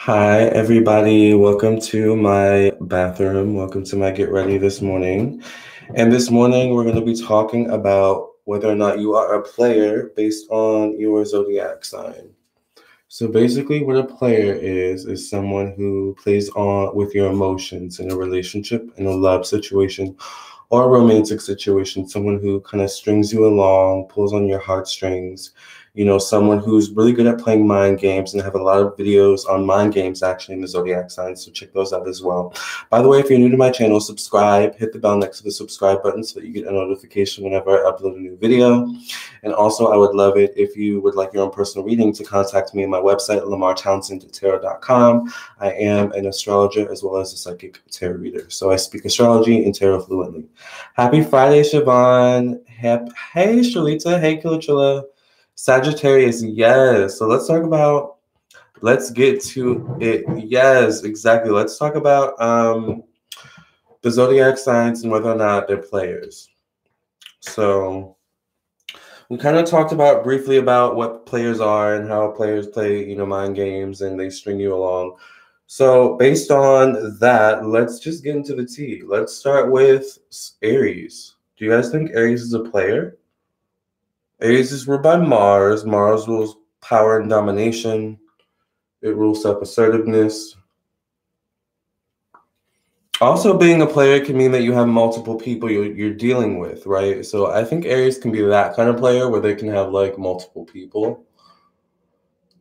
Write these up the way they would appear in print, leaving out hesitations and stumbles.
Hi, everybody. Welcome to my bathroom. Welcome to my get ready this morning. And this morning, we're going to be talking about whether or not you are a player based on your zodiac sign. So basically, what a player is someone who plays on with your emotions in a relationship, in a love situation, or a romantic situation. Someone who kind of strings you along, pulls on your heartstrings. You know, someone who's really good at playing mind games, and I have a lot of videos on mind games actually in the zodiac signs, so check those out as well. By the way, if you're new to my channel, subscribe, hit the bell next to the subscribe button so that you get a notification whenever I upload a new video. And also, I would love it if you would like your own personal reading to contact me on my website, LamarrTownsendTarot.com. I am an astrologer as well as a psychic tarot reader, so I speak astrology and tarot fluently. Happy Friday, Siobhan. Hey, Shalita. Hey, Kilachilla. Sagittarius, yes. So let's get to it. Yes, exactly. Let's talk about the zodiac signs and whether or not they're players. So we kind of talked about briefly about what players are and how players play, mind games and they string you along. So based on that, let's just get into the tea. Let's start with Aries. Do you guys think Aries is a player? Aries is ruled by Mars. Mars rules power and domination. It rules self-assertiveness. Also, being a player can mean that you have multiple people you're dealing with, right? So I think Aries can be that kind of player where they can have like multiple people.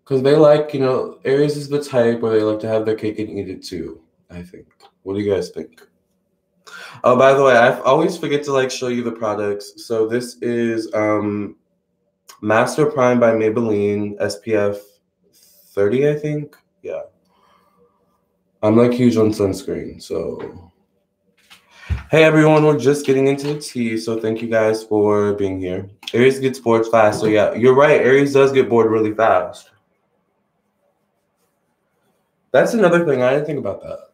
Because they like, Aries is the type where they like to have their cake and eat it too, I think. What do you guys think? Oh, by the way, I always forget to show you the products. So this is Master Prime by Maybelline, SPF 30, I think. Yeah. I'm huge on sunscreen, so. Hey everyone, we're just getting into the tea, so thank you guys for being here. Aries gets bored fast, so yeah, you're right. Aries does get bored really fast. That's another thing. I didn't think about that.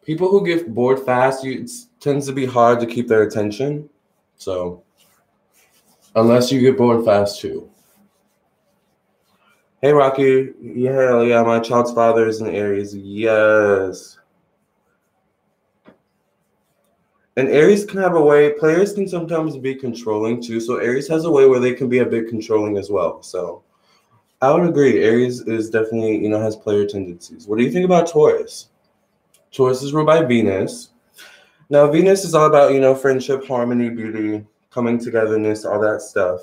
People who get bored fast, it tends to be hard to keep their attention. So, unless you get bored fast too. Hey Rocky, yeah, my child's father is in Aries. Yes. And Aries can have a way, players can sometimes be controlling too. So Aries has a way where they can be a bit controlling as well. So I would agree. Aries is definitely, has player tendencies. What do you think about Taurus? Taurus is ruled by Venus. Now, Venus is all about, friendship, harmony, beauty, coming togetherness, all that stuff.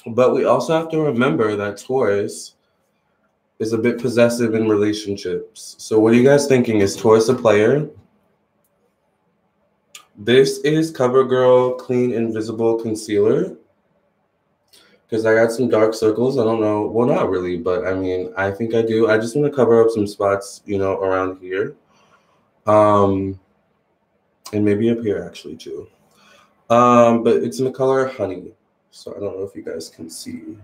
But we also have to remember that Taurus is a bit possessive in relationships. So what are you guys thinking? Is Taurus a player? This is CoverGirl Clean Invisible Concealer. Because I got some dark circles. I don't know. Well, not really, but I mean, I think I do. I just want to cover up some spots, around here. And maybe up here actually too. But it's in the color Honey. So I don't know if you guys can see.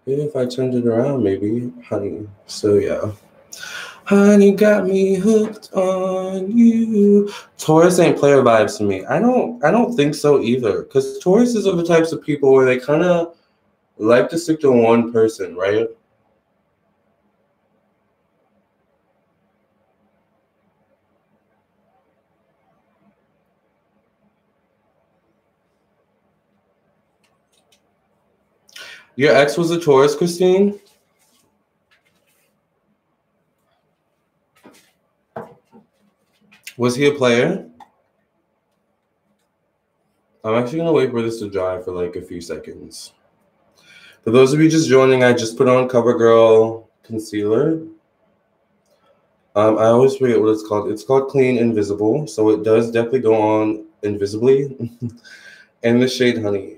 Maybe if I turned it around, maybe Honey. So yeah. Honey got me hooked on you. Taurus ain't player vibes to me. I don't think so either. Because Tauruses are the types of people where they kind of like to stick to one person, right? Your ex was a Taurus, Christine? Was he a player? I'm actually going to wait for this to dry for a few seconds. For those of you just joining, I just put on CoverGirl Concealer. I always forget what it's called. It's called Clean Invisible, so it does definitely go on invisibly. And the shade Honey.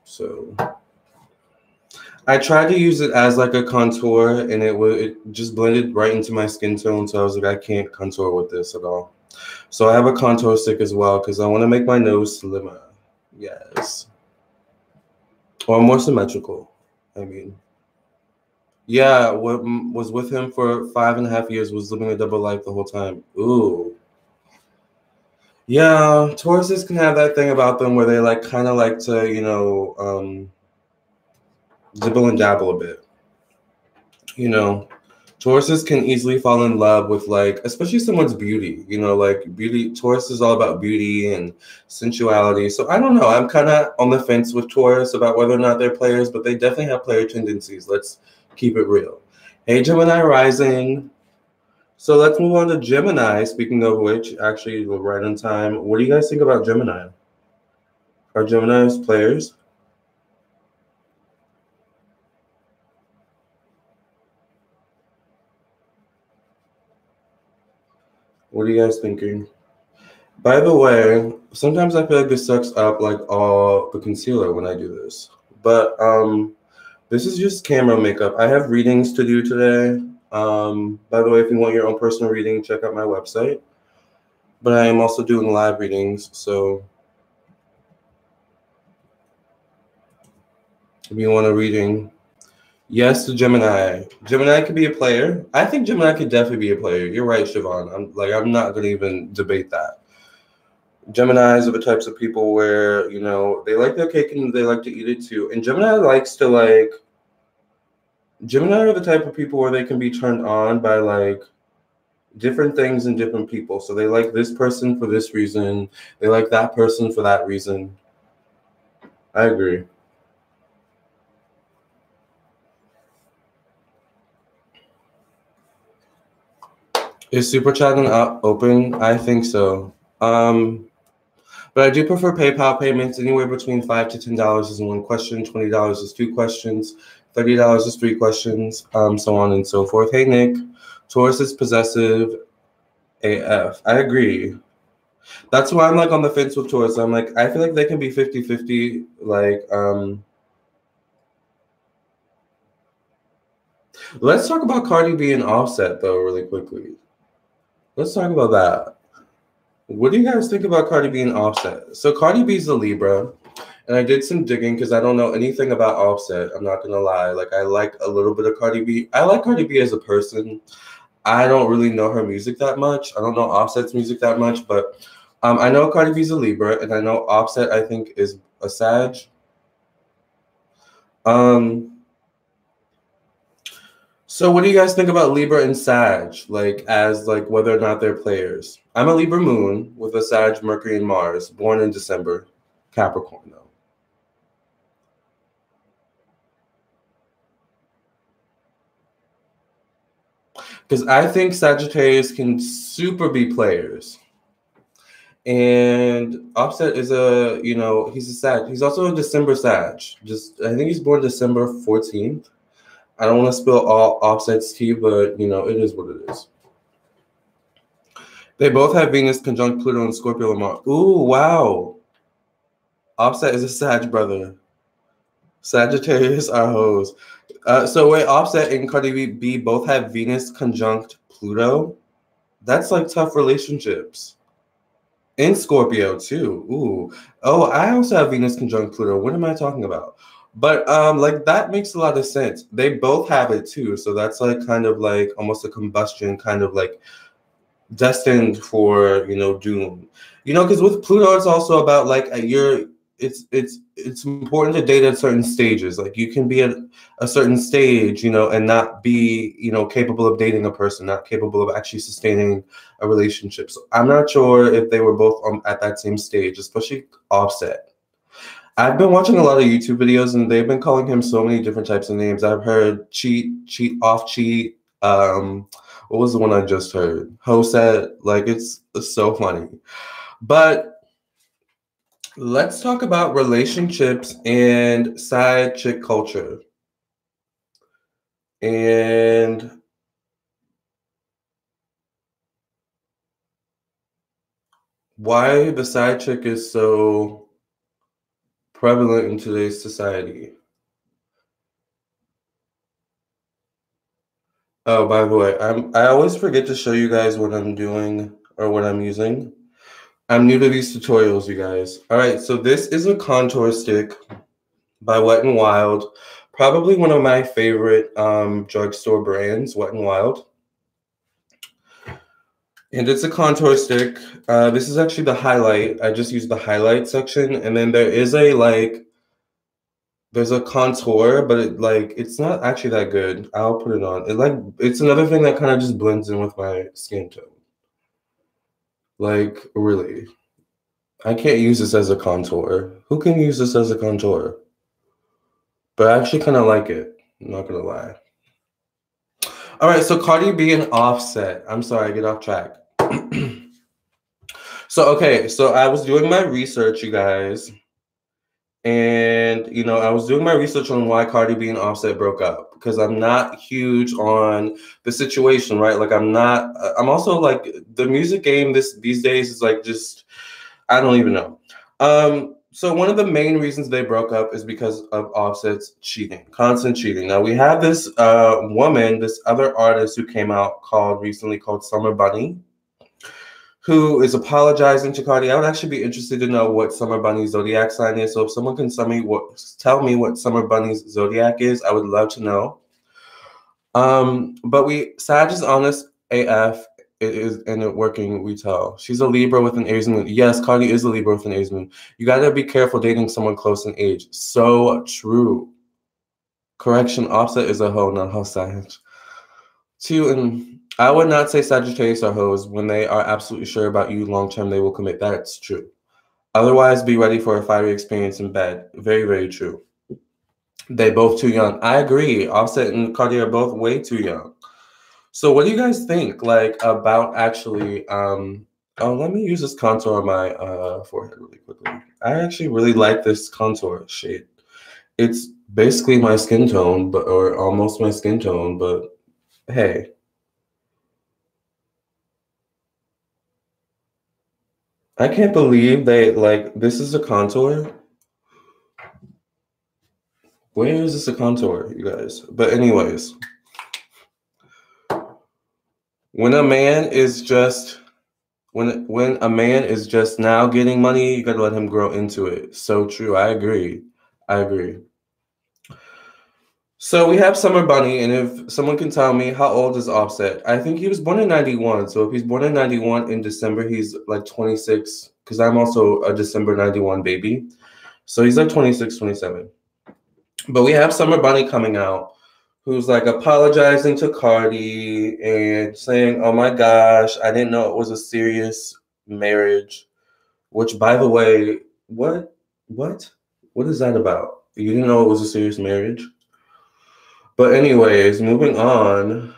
So I tried to use it as a contour, and it just blended right into my skin tone, so I was like, I can't contour with this at all. So I have a contour stick as well because I want to make my nose slimmer. Yes. Or more symmetrical, I mean. Yeah, what was with him for 5.5 years, was living a double life the whole time. Ooh. Yeah, Tauruses can have that thing about them where they kind of like to, dibble and dabble a bit. you know, Tauruses can easily fall in love with, like, especially someone's beauty, you know, like beauty. Taurus is all about beauty and sensuality. So I don't know. I'm kind of on the fence with Taurus about whether or not they're players, but they definitely have player tendencies. Let's keep it real. Hey, Gemini rising. So let's move on to Gemini. Speaking of which, actually, we're right on time. What do you guys think about Gemini? Are Geminis players? What are you guys thinking? By the way, sometimes I feel like this sucks up like all the concealer when I do this. But this is just camera makeup. I have readings to do today. By the way, if you want your own personal reading, check out my website. But I am also doing live readings, so if you want a reading, yes to Gemini. Gemini could be a player. I think Gemini could definitely be a player. You're right, Siobhan. I'm not gonna even debate that. Geminis are the types of people where, you know, they like their cake and they like to eat it too. And Gemini are the type of people where they can be turned on by like different things and different people. So they like this person for this reason. They like that person for that reason. I agree. Is Super Chat open? I think so. But I do prefer PayPal payments. Anywhere between $5 to $10 is one question, $20 is two questions, $30 is three questions, so on and so forth. Hey Nick, Taurus is possessive AF. I agree. That's why I'm like on the fence with Taurus. I'm like, I feel like they can be 50-50. Like, let's talk about Cardi B and Offset though, really quickly. Let's talk about that. What do you guys think about Cardi B and Offset? So Cardi B's a Libra, and I did some digging because I don't know anything about Offset. I'm not gonna lie. Like I like a little bit of Cardi B. I like Cardi B as a person. I don't really know her music that much. I don't know Offset's music that much, but I know Cardi B's a Libra, and I know Offset I think is a Sag. So what do you guys think about Libra and Sag, like as like whether or not they're players? I'm a Libra moon with a Sag, Mercury, and Mars, born in December, Capricorn though. Because I think Sagittarius can super be players. And Offset is he's a Sag. He's also a December Sag. I think he's born December 14th. I don't want to spill all Offset's tea, but it is what it is. They both have Venus conjunct Pluto and Scorpio and Mars. Ooh, wow. Offset is a Sag brother. Sagittarius are hoes. So wait, Offset and Cardi B both have Venus conjunct Pluto. That's like tough relationships. In Scorpio too. Ooh. Oh, I also have Venus conjunct Pluto. What am I talking about? But like that makes a lot of sense. They both have it too. So that's like kind of like almost a combustion, kind of like destined for doom. Because with Pluto, it's also about like it's important to date at certain stages. Like you can be at a certain stage, and not be, capable of dating a person, not capable of actually sustaining a relationship. So I'm not sure if they were both at that same stage, especially Offset. I've been watching a lot of YouTube videos and they've been calling him so many different types of names. I've heard cheat, off cheat. What was the one I just heard? Hoset. Like it's so funny. But let's talk about relationships and side chick culture. And why the side chick is so prevalent in today's society. Oh, by the way, I always forget to show you guys what I'm doing or what I'm using. I'm new to these tutorials, you guys. All right, so this is a contour stick by Wet n Wild. Probably one of my favorite drugstore brands, Wet n Wild. And it's a contour stick. This is actually the highlight. I just used the highlight section. And then there is a there's a contour, but it's not actually that good. I'll put it on. It's another thing that kind of just blends in with my skin tone. Like, really. I can't use this as a contour. Who can use this as a contour? But I actually kind of like it. I'm not gonna lie. All right, so Cardi B and Offset. I'm sorry, I get off track. So I was doing my research, you guys. And, I was doing my research on why Cardi B and Offset broke up because I'm not huge on the situation, right? Like, I'm also like, the music game these days is like just, I don't even know. So one of the main reasons they broke up is because of Offset's cheating, constant cheating. Now we have this woman, this other artist who came out recently called Summer Bunni, who is apologizing to Cardi. I would actually be interested to know what Summer Bunny's zodiac sign is. So if someone can tell me what Summer Bunny's zodiac is, I would love to know. But Sag is honest AF. It is in it working, we tell. She's a Libra with an Aries moon. Yes, Cardi is a Libra with an Aries moon. You gotta be careful dating someone close in age. So true. Correction, Offset is a hoe, not hoe Sag. And I would not say Sagittarius are hoes. When they are absolutely sure about you long term, they will commit. That's true. Otherwise, be ready for a fiery experience in bed. Very, very true. They both too young. I agree. Offset and Cardi are both way too young. So what do you guys think, about actually, let me use this contour on my forehead really quickly. I actually really like this contour shade. It's basically my skin tone, or almost my skin tone, but hey. I can't believe this is a contour. Where is this a contour, you guys? But anyways, when a man is just now getting money, you gotta let him grow into it. So true. I agree. So we have Summer Bunny, and if someone can tell me how old is Offset, I think he was born in 91. So if he's born in 91 in December, he's like 26, because I'm also a December 91 baby. So he's like 26, 27. But we have Summer Bunny coming out, who's like apologizing to Cardi and saying, oh my gosh, I didn't know it was a serious marriage. Which, by the way, what is that about? You didn't know it was a serious marriage? But anyways, moving on.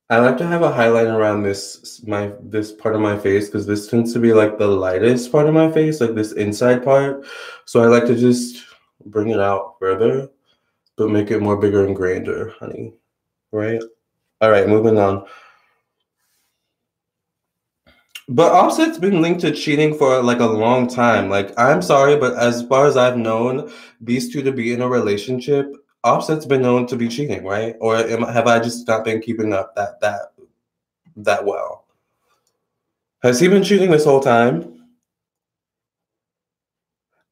I like to have a highlighter around this part of my face because this tends to be like the lightest part of my face, like this inside part. So I like to just bring it out further, but make it more bigger and grander, honey. Right? All right, moving on. But Offset's been linked to cheating for like a long time. Like, I'm sorry, but as far as I've known these two to be in a relationship, Offset's been known to be cheating, right? Or have I just not been keeping up that well? Has he been cheating this whole time?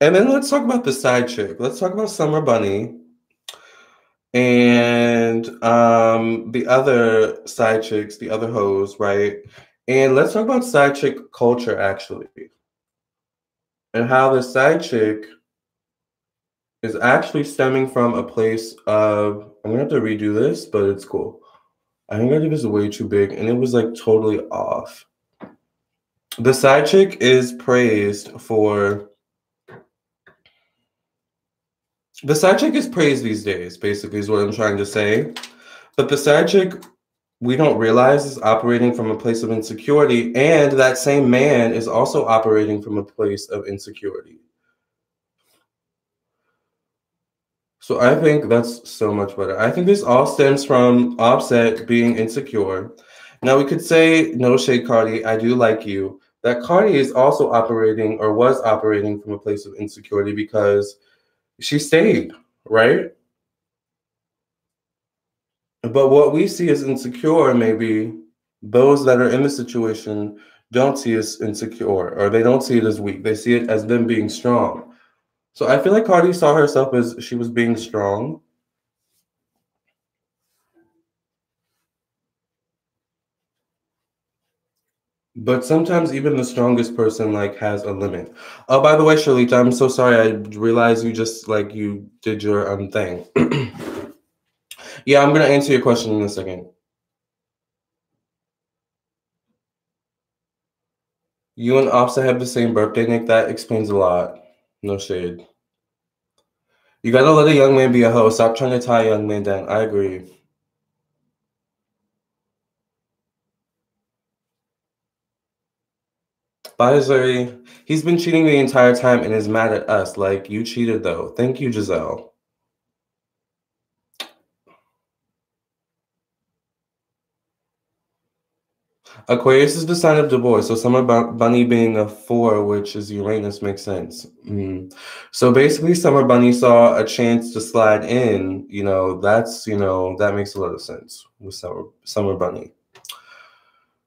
And then let's talk about the side chick. Let's talk about Summer Bunny and the other side chicks, the other hoes, right? And let's talk about side chick culture actually. And how the side chick is actually stemming from a place of, I'm gonna have to redo this, but it's cool. I think I did this way too big and it was like totally off. The side chick is praised these days, basically, is what I'm trying to say. But the side chick, we don't realize, is operating from a place of insecurity, and that same man is also operating from a place of insecurity. So I think that's so much better. I think this all stems from Offset being insecure. Now we could say, no shade, Cardi, I do like you. That Cardi is also operating or was operating from a place of insecurity because she stayed, right? But what we see as insecure, maybe those that are in the situation don't see as insecure, or they don't see it as weak. They see it as them being strong. So I feel like Cardi saw herself as she was being strong. But sometimes even the strongest person like has a limit. Oh, by the way, Shalita, I'm so sorry. I realized you just like you did your thing. Yeah, I'm gonna answer your question in a second. You and Offset have the same birthday, Nick. That explains a lot. No shade. You gotta let a young man be a hoe. Stop trying to tie a young man down. I agree. Bye, Zuri. He's been cheating the entire time and is mad at us. Like, you cheated, though. Thank you, Giselle. Aquarius is the sign of divorce. So Summer Bunny being a 4, which is Uranus, makes sense. So basically, Summer Bunny saw a chance to slide in. That makes a lot of sense with Summer Bunny.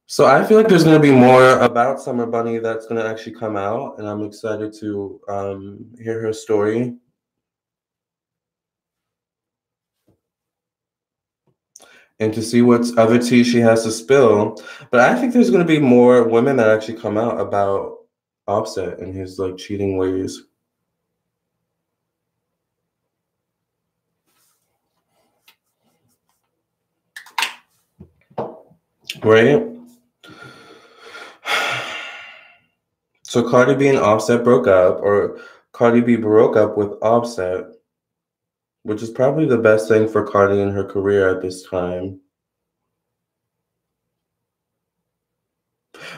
So I feel like there's going to be more about Summer Bunny that's going to actually come out, and I'm excited to hear her story. And to see what other tea she has to spill. But I think there's going to be more women that actually come out about Offset and his like cheating ways. Right? So Cardi B and Offset broke up, or Cardi B broke up with Offset, which is probably the best thing for Cardi in her career at this time.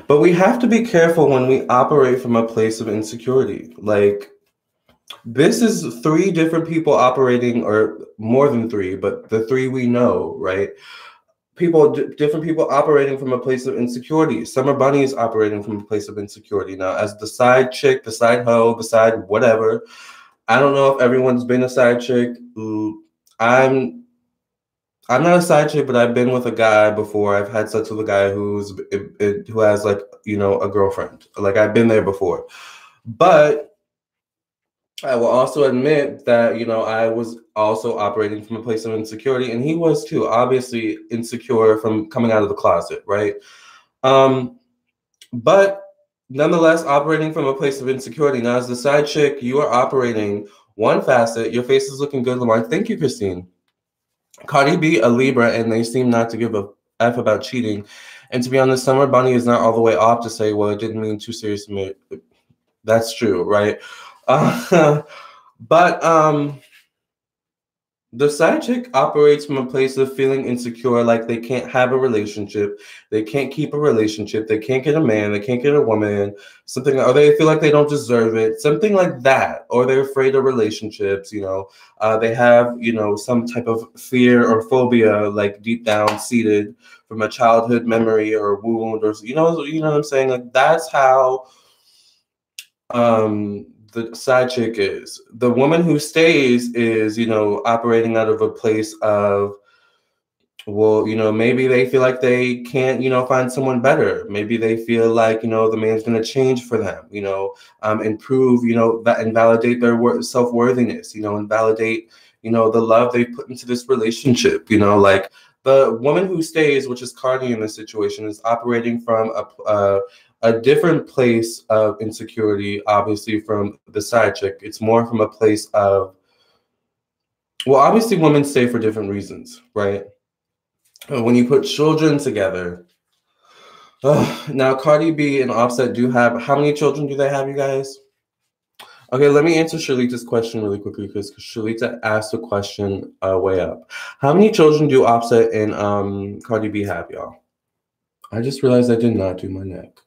But we have to be careful when we operate from a place of insecurity. Like, this is 3 different people operating, or more than 3, but the 3 we know, right? Different people operating from a place of insecurity. Summer Bunny is operating from a place of insecurity now as the side chick, the side hoe, the side whatever. I don't know if everyone's been a side chick. I'm not a side chick, but I've been with a guy before. I've had sex with a guy who has like a girlfriend. Like, I've been there before, but I will also admit that, I was also operating from a place of insecurity, and he was too, obviously insecure from coming out of the closet, right? But nonetheless, operating from a place of insecurity. Now, as the side chick, you are operating one facet. Your face is looking good, Lamarr. Thank you, Christine. Cardi B, a Libra, and they seem not to give a F about cheating. And to be honest, Summer Bunny is not all the way off to say, well, it didn't mean too serious to me. That's true, right? But the side chick operates from a place of feeling insecure, like they can't have a relationship, they can't keep a relationship, they can't get a man, they can't get a woman, something, or they feel like they don't deserve it, something like that, or they're afraid of relationships. They have some type of fear or phobia, like deep down seated from a childhood memory or wound, or what I'm saying. Like, that's how the side chick is. The woman who stays is, operating out of a place of, well, maybe they feel like they can't, find someone better. Maybe they feel like, the man's going to change for them, improve, that, and validate their self-worthiness, and validate, the love they put into this relationship. Like, the woman who stays, which is Cardi in this situation, is operating from a different place of insecurity, obviously, from the side chick. It's more from a place of, well, obviously women stay for different reasons, right? When you put children together, now Cardi B and Offset do have, how many children do they have, you guys? Okay, let me answer Shalita's question really quickly, because Shalita asked a question way up. How many children do Offset and Cardi B have, y'all? I just realized I did not do my neck.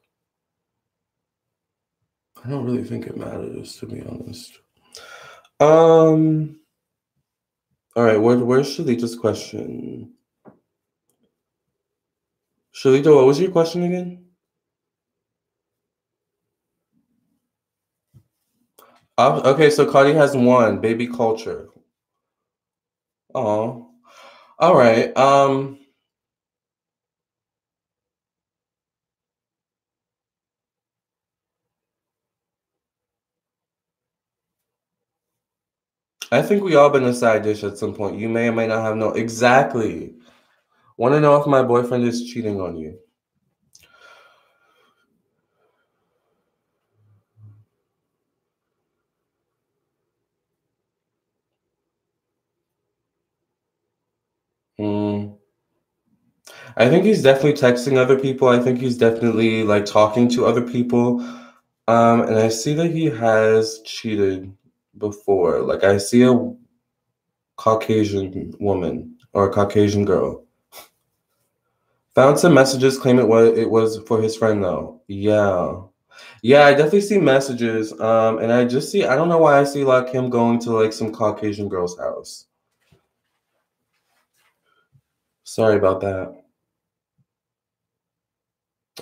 I don't really think it matters, to be honest. All right, where's Shalita's question? Shalita, what was your question again? Okay, so Cardi has 1, baby culture. Oh, all right. I think we all been a side dish at some point. You may or may not have known. Exactly. Want to know if my boyfriend is cheating on you? I think he's definitely texting other people. I think he's definitely like talking to other people. And I see that he has cheated before. Like I see a Caucasian woman or a Caucasian girl. Found some messages claim it was for his friend though. Yeah. Yeah, I definitely see messages. And I just see I don't know why I see like him going to like some Caucasian girl's house. Sorry about that.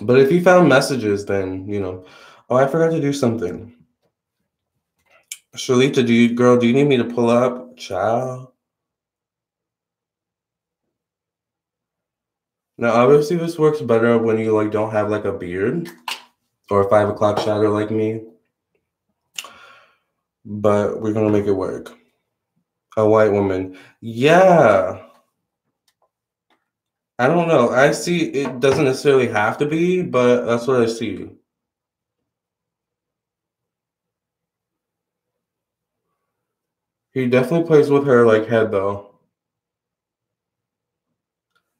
But if he found messages, then oh, I forgot to do something. Shalita, do you need me to pull up? Ciao. Now, obviously, this works better when you like don't have like a beard or a 5 o'clock shadow like me. But we're gonna make it work. A white woman, yeah. I don't know. I see it doesn't necessarily have to be, but that's what I see. He definitely plays with her like head though,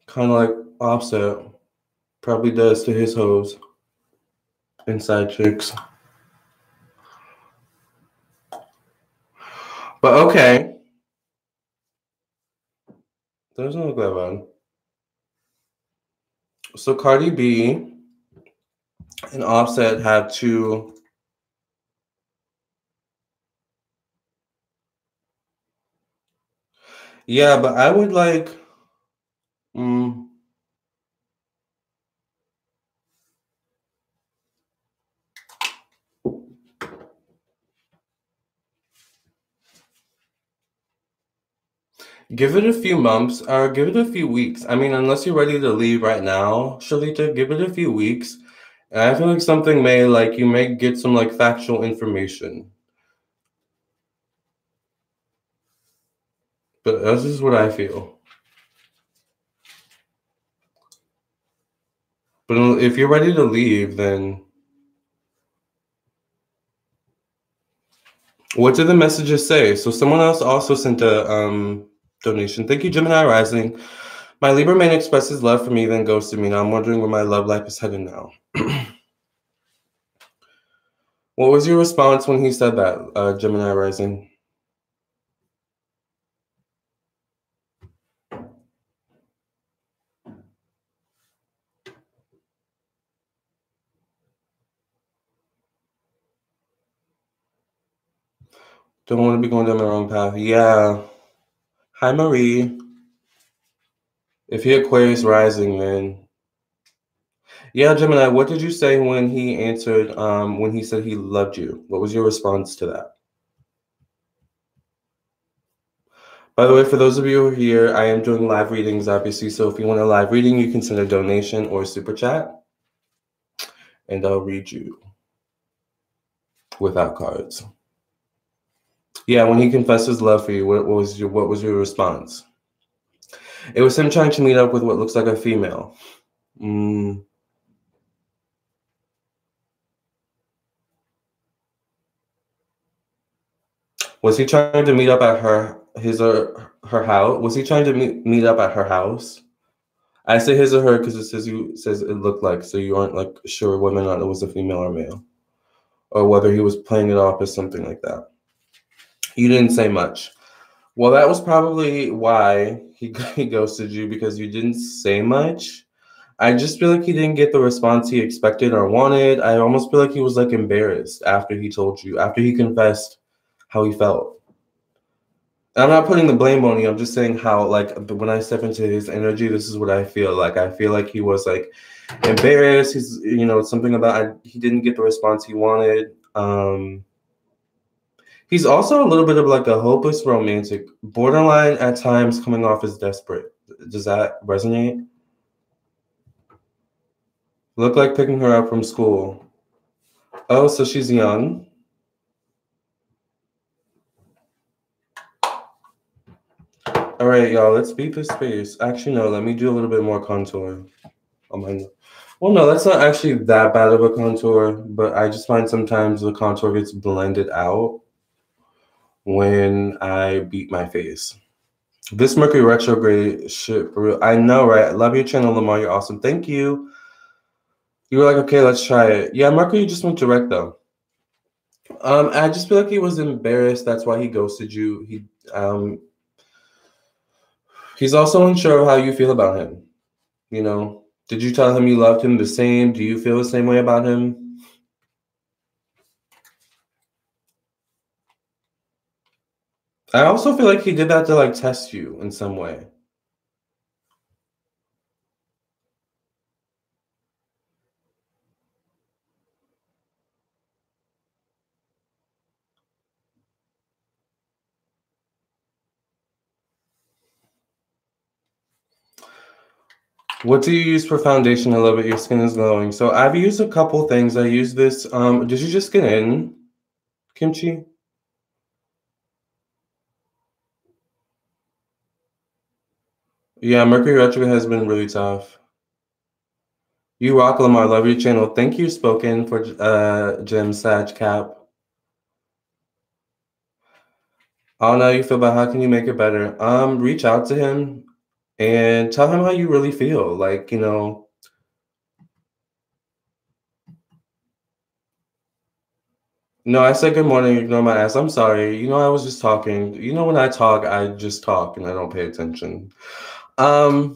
kind of like Offset probably does to his hoes and side chicks. But okay, doesn't look that bad. So Cardi B and Offset have two. Yeah, but I would like. Mm, Give it a few months or give it a few weeks. I mean, unless you're ready to leave right now, Shalita, give it a few weeks. And I feel like something you may get some like factual information. But this is what I feel. But if you're ready to leave, then what did the messages say? So someone else also sent a donation. Thank you, Gemini Rising. My Libra man expressed his love for me, then ghosted me. Now I'm wondering where my love life is headed now. What was your response when he said that, Gemini Rising? Don't want to be going down the wrong path. Yeah. Hi, Marie. If he Aquarius rising, then yeah, Gemini. What did you say when he answered? When he said he loved you, what was your response to that? By the way, for those of you who are here, I am doing live readings, obviously. So if you want a live reading, you can send a donation or a super chat, and I'll read you without cards. Yeah, when he confessed his love for you, what was your response? It was him trying to meet up with what looks like a female. Was he trying to meet up at her house? Was he trying to meet up at her house? I say his or her because it says it looked like, so you aren't like sure whether or not it was a female or male, or whether he was playing it off as something like that. You didn't say much. Well, that was probably why he ghosted you, because you didn't say much. I just feel like he didn't get the response he expected or wanted. I almost feel like he was like embarrassed after he confessed how he felt. I'm not putting the blame on you. I'm just saying how, like, when I step into his energy, this is what I feel like. I feel like he was like embarrassed. He's, something about he didn't get the response he wanted. He's also a little bit of like a hopeless romantic, borderline at times, coming off as desperate. Does that resonate? Look like picking her up from school. Oh, so she's young. All right, y'all, let's beat this space. Actually, no, let me do a little bit more contour on my. Well, no, that's not actually that bad of a contour, but I just find sometimes the contour gets blended out when I beat my face. This Mercury retrograde shit for real. I know, right? I love your channel, Lamarr. You're awesome. Thank you. You were like, okay, let's try it. Yeah, Mercury just went direct though. I just feel like he was embarrassed. That's why he ghosted you. He's also unsure of how you feel about him. You know, did you tell him you loved him the same? Do you feel the same way about him? I also feel like he did that to like test you in some way. What do you use for foundation? I love it. Your skin is glowing. So I've used a couple things. I use this. Did you just get in, Kimchi? Yeah, Mercury retrograde has been really tough. You rock, Lamarr. Love your channel. Thank you, Spoken, for Gem Sag Cap. I don't know how you feel, but how can you make it better? Reach out to him and tell him how you really feel. Like, you know, no, I said good morning, ignore my ass. I'm sorry. You know, I was just talking. You know, when I talk, I just talk and I don't pay attention. But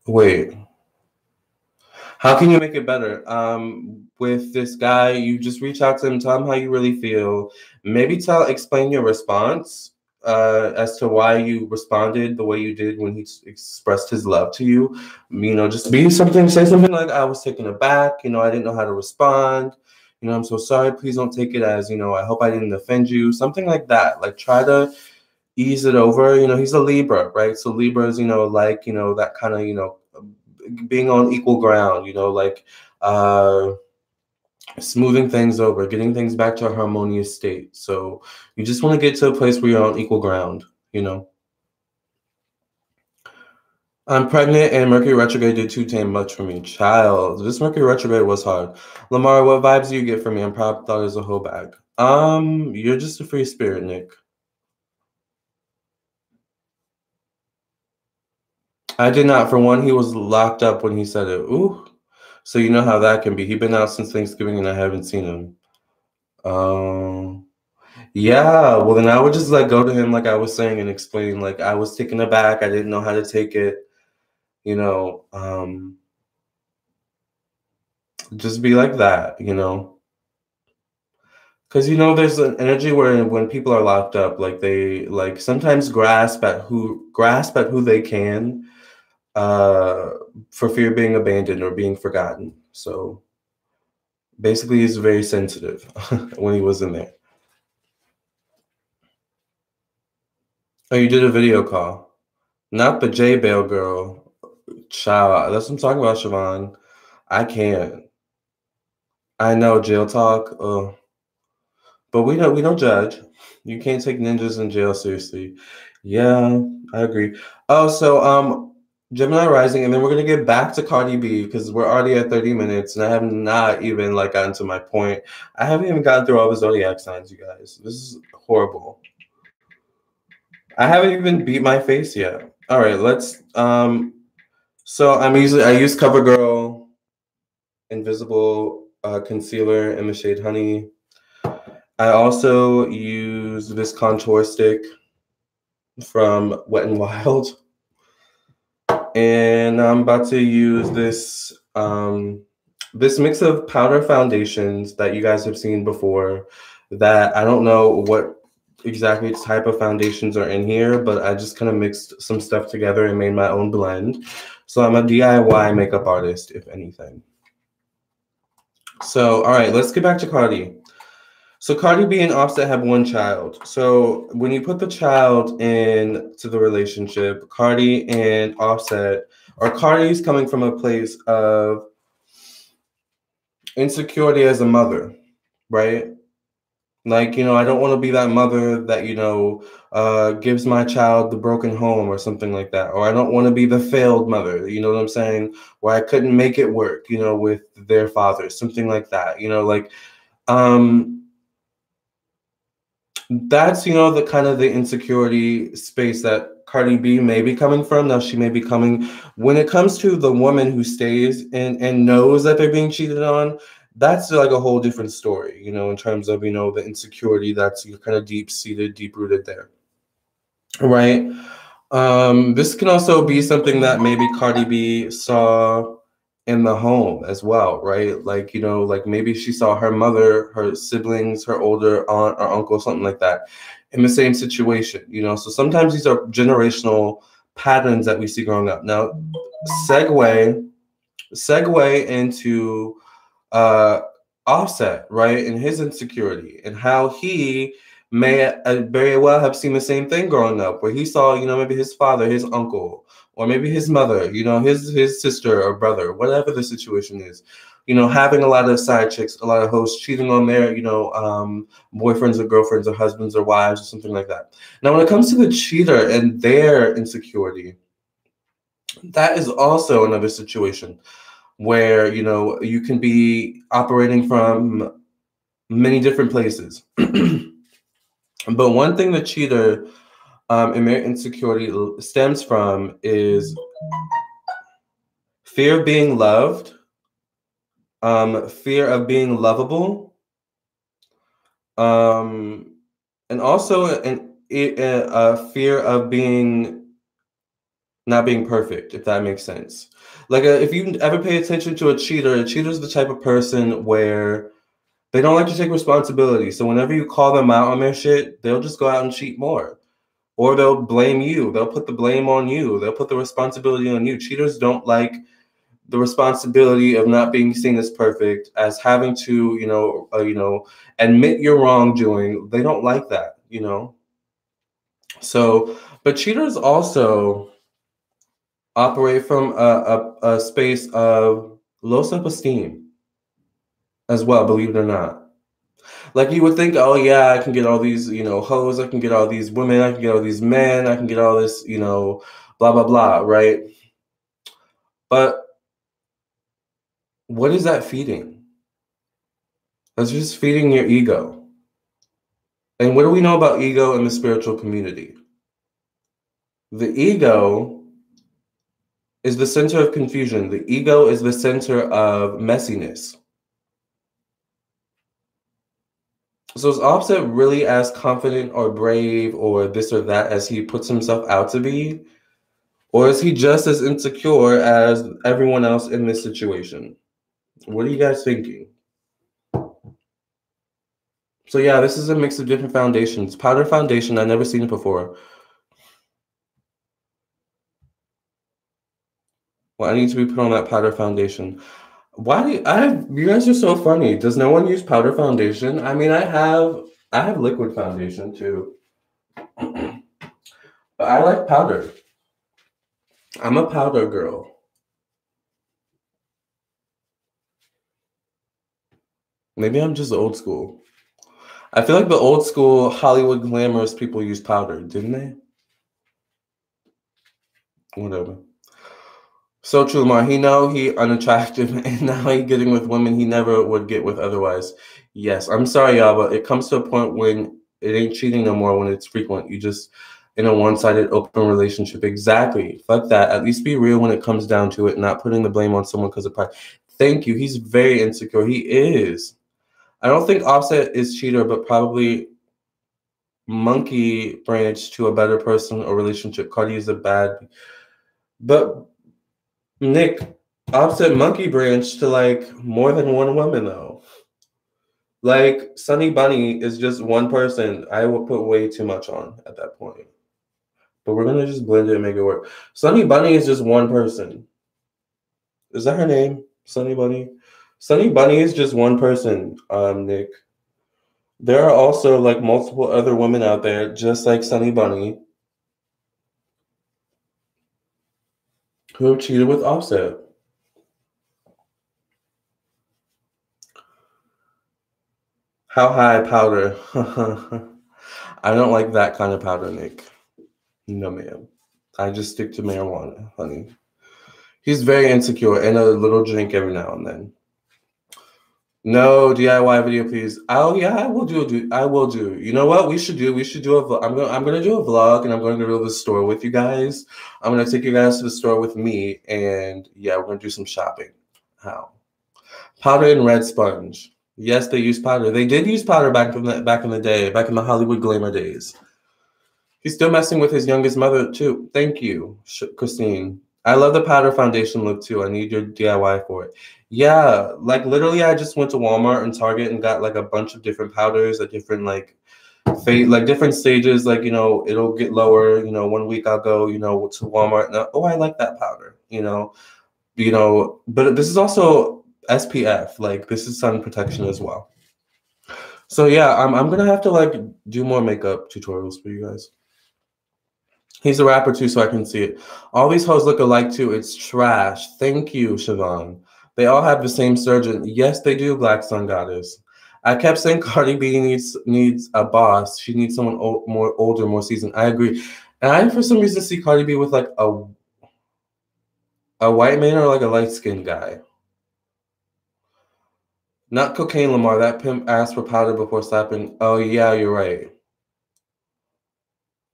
wait. How can you make it better? With this guy, you just reach out to him, tell him how you really feel. Maybe explain your response as to why you responded the way you did when he expressed his love to you. You know, just say something like, I was taken aback, you know, I didn't know how to respond. You know, I'm so sorry. Please don't take it as, you know, I hope I didn't offend you. Something like that. Like try to ease it over. You know, he's a Libra, right? So Libras, you know, like, you know, that kind of, you know, being on equal ground, you know, like smoothing things over, getting things back to a harmonious state. So you just want to get to a place where you're on equal ground, you know. I'm pregnant and Mercury retrograde did too tame much for me. Child, this Mercury retrograde was hard. Lamarr, what vibes do you get from me? I'm probably thought it was a whole bag. You're just a free spirit, Nick. I did not. For one, he was locked up when he said it. Ooh. So you know how that can be. He's been out since Thanksgiving and I haven't seen him. Yeah, well then I would just like go to him like I was saying and explain like I was taken aback, I didn't know how to take it, you know, just be like that, you know. Because you know there's an energy where when people are locked up, like they like sometimes grasp at who they can uh for fear of being abandoned or being forgotten. So basically he's very sensitive when he was in there. Oh, you did a video call. Not the J Bale girl. Child, that's what I'm talking about, Siobhan. I can't. I know jail talk. But we don't judge. You can't take ninjas in jail seriously. Yeah, I agree. Oh, so Gemini rising, and then we're gonna get back to Cardi B because we're already at 30 minutes, and I have not even like gotten to my point. I haven't even gotten through all the zodiac signs, you guys. This is horrible. I haven't even beat my face yet. All right, let's so I use CoverGirl Invisible Concealer in the shade Honey. I also use this contour stick from Wet n Wild. And I'm about to use this mix of powder foundations that you guys have seen before that I don't know what exactly type of foundations are in here, but I just kind of mixed some stuff together and made my own blend. So I'm a DIY makeup artist, if anything. So, all right, let's get back to Cardi. So Cardi B and Offset have one child. So when you put the child into the relationship, Cardi and Offset, or Cardi's coming from a place of insecurity as a mother, right? Like, you know, I don't want to be that mother that, you know, gives my child the broken home or something like that. Or I don't want to be the failed mother, you know what I'm saying? Where I couldn't make it work, you know, with their father, something like that. You know, like, That's, you know, the kind of the insecurity space that Cardi B may be coming from. Now she may be coming when it comes to the woman who stays and knows that they're being cheated on. That's like a whole different story, you know, in terms of, you know, the insecurity that's kind of deep seated, deep rooted there, right? This can also be something that maybe Cardi B saw in the home as well, right? Like, you know, like maybe she saw her mother, her siblings, her older aunt or uncle, something like that, in the same situation, you know. So sometimes these are generational patterns that we see growing up. Now, segue into uh, Offset, right, and his insecurity and how he may very well have seen the same thing growing up, where he saw, you know, maybe his father, his uncle, or maybe his mother, you know, his sister or brother, whatever the situation is, you know, having a lot of side chicks, a lot of hosts cheating on their, you know, boyfriends or girlfriends or husbands or wives or something like that. Now, when it comes to the cheater and their insecurity, that is also another situation where, you know, you can be operating from many different places. But one thing the cheater and their insecurity stems from is fear of being loved, fear of being lovable, and also a fear of being not being perfect, if that makes sense. Like if you ever pay attention to a cheater's the type of person where they don't like to take responsibility. So whenever you call them out on their shit, they'll just go out and cheat more. Or they'll blame you. They'll put the blame on you. They'll put the responsibility on you. Cheaters don't like the responsibility of not being seen as perfect, as having to, you know, admit your wrongdoing. They don't like that, you know. So, but cheaters also operate from a space of low self-esteem as well, believe it or not. Like you would think, oh yeah, I can get all these, you know, hoes, I can get all these women, I can get all these men, I can get all this, you know, blah, blah, blah, right? But what is that feeding? That's just feeding your ego. And what do we know about ego in the spiritual community? The ego is the center of confusion. The ego is the center of messiness. So is Offset really as confident or brave or this or that as he puts himself out to be? Or is he just as insecure as everyone else in this situation? What are you guys thinking? So yeah, this is a mix of different foundations. Powder foundation, I've never seen it before. Well, I need to be put on that powder foundation. Why do you guys are so funny. Does no one use powder foundation? I mean, I have liquid foundation too. But I like powder. I'm a powder girl. Maybe I'm just old school. I feel like the old school Hollywood glamorous people used powder, didn't they? Whatever. So true, Lamarr. He know he unattractive, and now he getting with women he never would get with otherwise. Yes, I'm sorry, y'all, but it comes to a point when it ain't cheating no more when it's frequent. You just in a one-sided open relationship. Exactly. Fuck that. At least be real when it comes down to it, not putting the blame on someone because of pride. Thank you. He's very insecure. He is. I don't think Offset is cheater, but probably monkey branch to a better person or relationship. Cardi is a bad, but Nick, Offset monkey branch to like more than one woman though. Like Sunny Bunny is just one person. I will put way too much on at that point. But we're gonna just blend it and make it work. Sunny Bunny is just one person. Is that her name? Sunny Bunny? Sunny Bunny is just one person, Nick. There are also like multiple other women out there just like Sunny Bunny who have cheated with Offset. How high powder? I don't like that kind of powder, Nick. No, ma'am. I just stick to marijuana, honey. He's very insecure and a little drink every now and then. No DIY video, please. Oh yeah, I will do. I will do. You know what we should do? We should do a. I'm gonna do a vlog, and I'm going to go to the store with you guys. I'm gonna take you guys to the store with me, and yeah, we're gonna do some shopping. How? Powder and red sponge. Yes, they use powder. They did use powder back in the day, back in the Hollywood glamour days. He's still messing with his youngest mother too. Thank you, Christine. I love the powder foundation look too. I need your DIY for it. Yeah, like literally, I just went to Walmart and Target and got like a bunch of different powders at different like like different stages. Like it'll get lower. 1 week I'll go to Walmart and oh, I like that powder. But this is also SPF. Like this is sun protection as well. So yeah, I'm gonna have to like do more makeup tutorials for you guys. He's a rapper too, so I can see it. All these hoes look alike too. It's trash. Thank you, Siobhan. They all have the same surgeon. Yes, they do, Black Sun Goddess. I kept saying Cardi B needs a boss. She needs someone more older, more seasoned. I agree. And I, for some reason, see Cardi B with like a white man or like a light-skinned guy. Not cocaine Lamarr. That pimp asked for powder before slapping. Oh, yeah, you're right.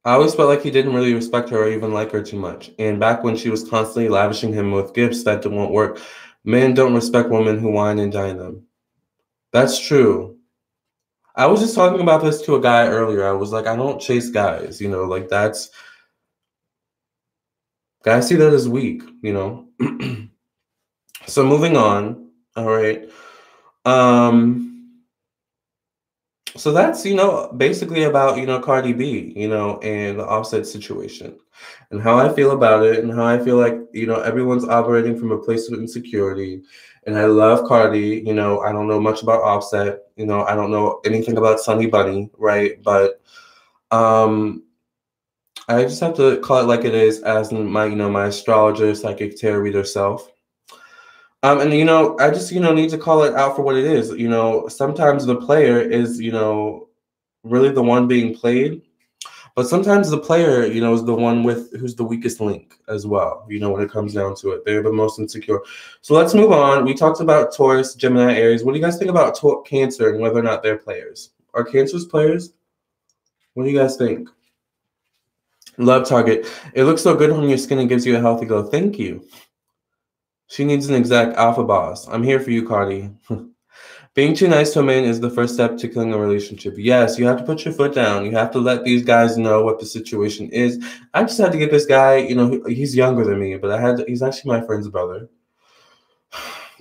I always felt like he didn't really respect her or even like her too much. And back when she was constantly lavishing him with gifts that won't work, men don't respect women who wine and dine them. That's true. I was just talking about this to a guy earlier. I was like, I don't chase guys, like that's... Guys see that as weak, So moving on, all right. So that's, basically about, Cardi B, and the Offset situation and how I feel about it and how I feel like, everyone's operating from a place of insecurity. And I love Cardi, I don't know much about Offset, I don't know anything about Summer Bunni, right? But I just have to call it like it is as my, my astrologer, psychic tarot reader self. And I just need to call it out for what it is. Sometimes the player is really the one being played, but sometimes the player is the one who's the weakest link as well. When it comes down to it, they're the most insecure. So let's move on. We talked about Taurus, Gemini, Aries. What do you guys think about Cancer and whether or not they're players? Are Cancers players? What do you guys think? Love Target. It looks so good on your skin and gives you a healthy glow. Thank you. She needs an exact alpha boss. I'm here for you, Cardi. Being too nice to a man is the first step to killing a relationship. Yes, you have to put your foot down. You have to let these guys know what the situation is. I just had to get this guy, he's younger than me, but he's actually my friend's brother.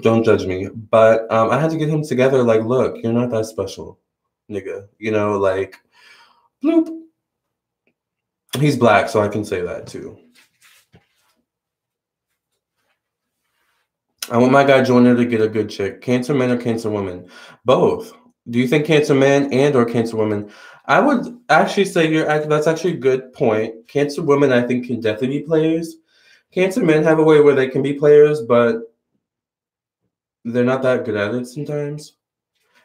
Don't judge me. But I had to get him together. Like, look, you're not that special, nigga. Like, bloop. He's black, so I can say that too. I want my guy Joyner to get a good chick. Cancer men or Cancer women? Both. Do you think Cancer men and or Cancer women? I would actually say that's actually a good point. Cancer women, I think, can definitely be players. Cancer men have a way where they can be players, but they're not that good at it sometimes.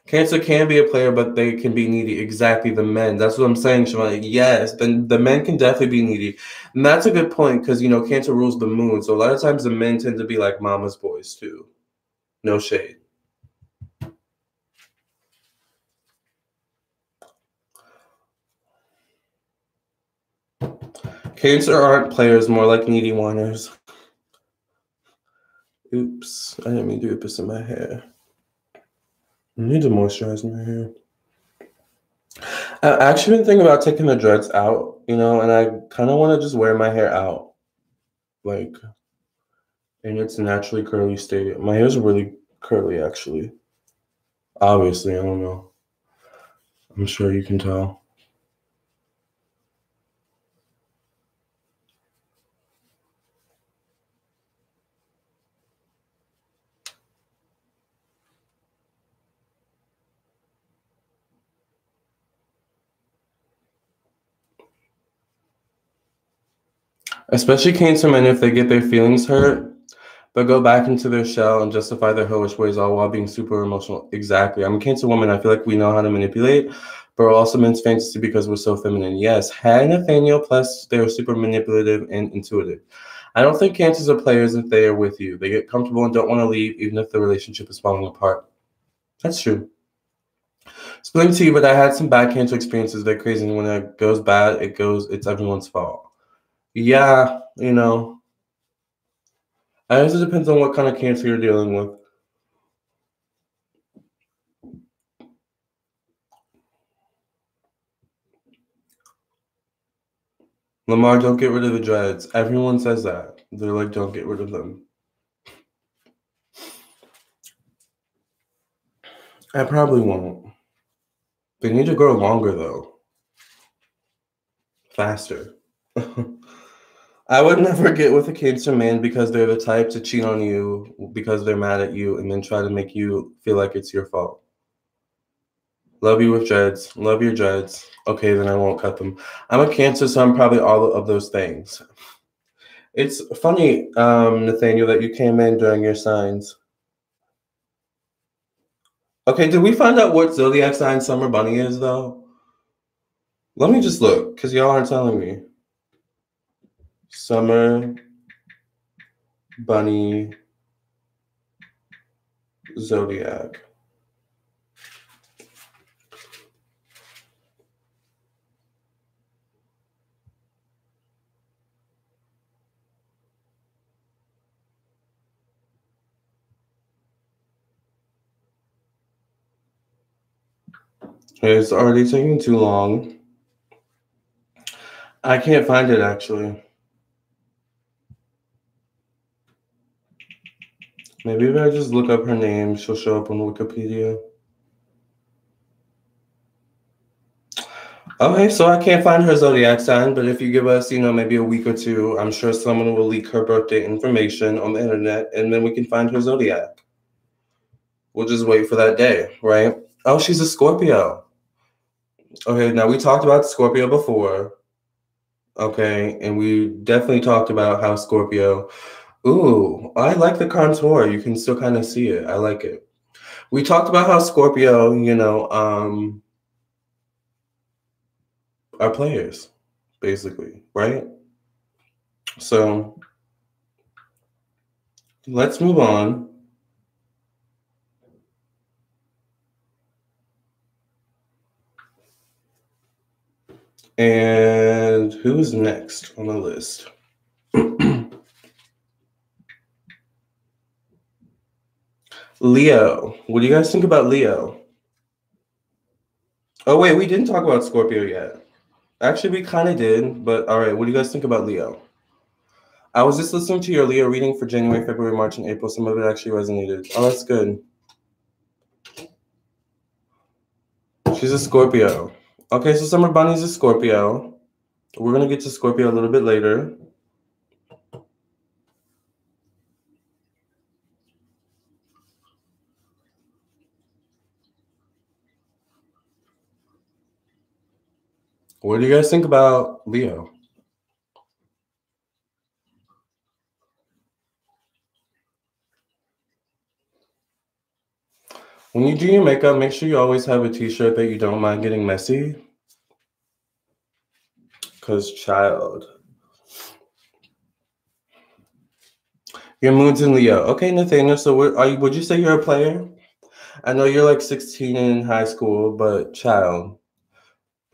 Cancer can be a player, but they can be needy. Exactly, the men. That's what I'm saying, Shimon. Yes, then the men can definitely be needy. And that's a good point because, Cancer rules the moon. So a lot of times the men tend to be like mama's boys too. No shade. Cancer aren't players, more like needy whiners. Oops, I didn't mean to do this in my hair. I need to moisturize my hair. I've actually been thinking about taking the dreads out, and I kind of want to just wear my hair out, like, in its naturally curly state. My hair's really curly, actually. Obviously, I don't know. I'm sure you can tell. Especially Cancer men, if they get their feelings hurt, but go back into their shell and justify their hellish ways all while being super emotional. Exactly. I'm a Cancer woman. I feel like we know how to manipulate, but we're also men's fantasy because we're so feminine. Yes, Hannah Nathaniel, plus they're super manipulative and intuitive. I don't think Cancers are players if they are with you. They get comfortable and don't want to leave, even if the relationship is falling apart. That's true. Spilling tea, but I had some bad cancer experiences. They're crazy. And when it goes bad, it's everyone's fault. Yeah, you know, I guess it depends on what kind of cancer you're dealing with. Lamarr, don't get rid of the dreads. Everyone says that. They're like, don't get rid of them. I probably won't. They need to grow longer, though. Faster. I would never get with a Cancer man because they're the type to cheat on you because they're mad at you and then try to make you feel like it's your fault. Love you with dreads. Love your dreads. Okay, then I won't cut them. I'm a Cancer, so I'm probably all of those things. It's funny, Nathaniel, that you came in during your signs. Okay, did we find out what Zodiac sign Summer Bunni is, though? Let me just look, because y'all aren't telling me. Summer Bunni Zodiac. It's already taking too long. I can't find it, actually. Maybe if I just look up her name, she'll show up on Wikipedia. Okay, so I can't find her zodiac sign, but if you give us, maybe a week or two, I'm sure someone will leak her birthday information on the internet, and then we can find her zodiac. We'll just wait for that day, right? Oh, she's a Scorpio. Okay, now we talked about Scorpio before. Okay, and we definitely talked about how Scorpio. Ooh, I like the contour. You can still kind of see it. I like it. We talked about how Scorpio, are players, basically, right? So let's move on. And who's next on the list? Leo. What do you guys think about Leo? Oh, wait, we didn't talk about Scorpio yet. Actually, we kind of did, but all right, what do you guys think about Leo? I was just listening to your Leo reading for January, February, March, and April. Some of it actually resonated. Oh, that's good. She's a Scorpio. Okay, so Summer Bunny's a Scorpio. We're going to get to Scorpio a little bit later. What do you guys think about Leo? When you do your makeup, make sure you always have a t-shirt that you don't mind getting messy. Because, child. Your moon's in Leo. Okay, Nathaniel, so would you say you're a player? I know you're like 16 in high school, but child,